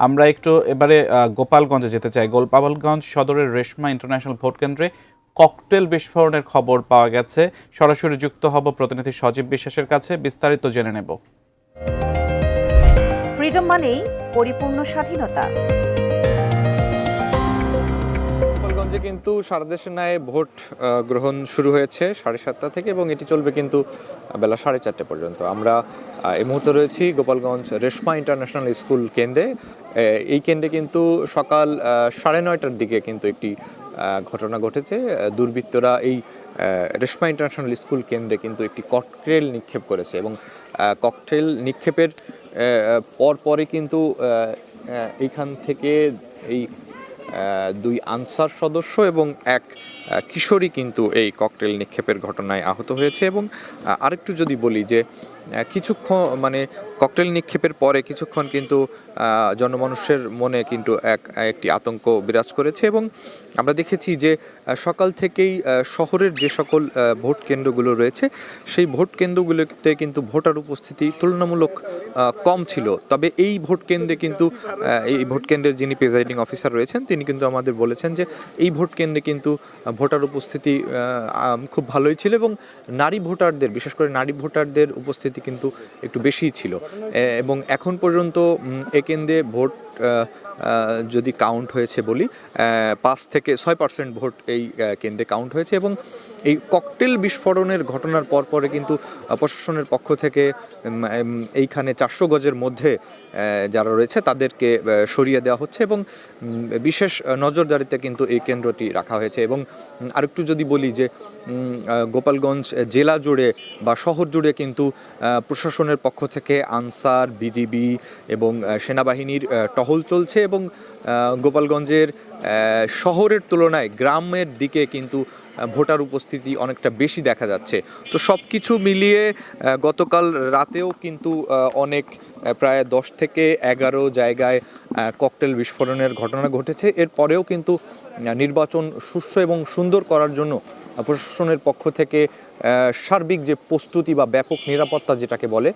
আমরা একটু এবারে গোপালগঞ্জে যেতে চাই। গোপালগঞ্জ সদরের রেশমা ইন্টারন্যাশনাল ভোট কেন্দ্রে ককটেল বিস্ফোরণের খবর পাওয়া গেছে। সরাসরি যুক্ত হব প্রতিনিধি সজীব বিশ্বাসের কাছে, বিস্তারিত জেনে নেব। ফ্রিডম মানেই পরিপূর্ণ স্বাধীনতা। গোপালগঞ্জে কিন্তু সারা দেশের ন্যায় ভোট গ্রহণ শুরু হয়েছে 7:30 থেকে এবং এটি চলবে কিন্তু বেলা 4:30 পর্যন্ত। আমরা এই মুহূর্তে রয়েছি গোপালগঞ্জ রেশমা ইন্টারন্যাশনাল স্কুল কেন্দ্রে। এই কেন্দ্রে কিন্তু সকাল 9:30টার দিকে কিন্তু একটি ঘটনা ঘটেছে। দুর্বৃত্তরা এই রেশমা ইন্টারন্যাশনাল স্কুল কেন্দ্রে কিন্তু একটি ককটেল নিক্ষেপ করেছে এবং ককটেল নিক্ষেপের পরপরই কিন্তু এইখান থেকে এই 2 আনসার সদস্য এবং এক কিশোরী কিন্তু এই ককটেল নিক্ষেপের ঘটনায় আহত হয়েছে। এবং আরেকটু যদি বলি যে কিছুক্ষণ মানে ককটেল নিক্ষেপের পরে কিছুক্ষণ কিন্তু জনমানুষের মনে কিন্তু একটি আতঙ্ক বিরাজ করেছে এবং আমরা দেখেছি যে সকাল থেকেই শহরের যে সকল ভোট কেন্দ্রগুলো রয়েছে সেই ভোট কেন্দ্রগুলোতে কিন্তু ভোটার উপস্থিতি তুলনামূলক কম ছিল। তবে এই ভোট কেন্দ্রে কিন্তু এই ভোট কেন্দ্রের যিনি প্রিজাইডিং অফিসার রয়েছেন তিনি কিন্তু আমাদের বলেছেন যে এই ভোট কেন্দ্রে কিন্তু ভোটার উপস্থিতি খুব ভালোই ছিল এবং নারী ভোটারদের, বিশেষ করে নারী ভোটারদের উপস্থিতি কিন্তু একটু বেশিই ছিল। এবং এখন পর্যন্ত এ কেন্দ্রে ভোট যদি কাউন্ট হয়েছে বলি 5 থেকে 6% ভোট এই কেন্দ্রে কাউন্ট হয়েছে এবং এই ককটেল বিস্ফোরণের ঘটনার পরে কিন্তু প্রশাসনের পক্ষ থেকে এইখানে 400 গজের মধ্যে যারা রয়েছে তাদেরকে সরিয়ে দেওয়া হচ্ছে এবং বিশেষ নজরদারিতে কিন্তু এই কেন্দ্রটি রাখা হয়েছে। এবং আরেকটু যদি বলি যে গোপালগঞ্জ জেলা জুড়ে বা শহর জুড়ে কিন্তু প্রশাসনের পক্ষ থেকে আনসার, বিজিবি এবং সেনাবাহিনীর টহল চলছে এবং গোপালগঞ্জের শহরের তুলনায় গ্রামের দিকে কিন্তু ভোটার উপস্থিতি অনেকটা বেশি দেখা যাচ্ছে। তো সব কিছু মিলিয়ে গতকাল রাতেও কিন্তু অনেক প্রায় 10 থেকে 11 জায়গায় ককটেল বিস্ফোরণের ঘটনা ঘটেছে। এরপরেও কিন্তু নির্বাচন সুষ্ঠু এবং সুন্দর করার জন্য প্রশাসনের পক্ষ থেকে সার্বিক যে প্রস্তুতি বা ব্যাপক নিরাপত্তা যেটাকে বলে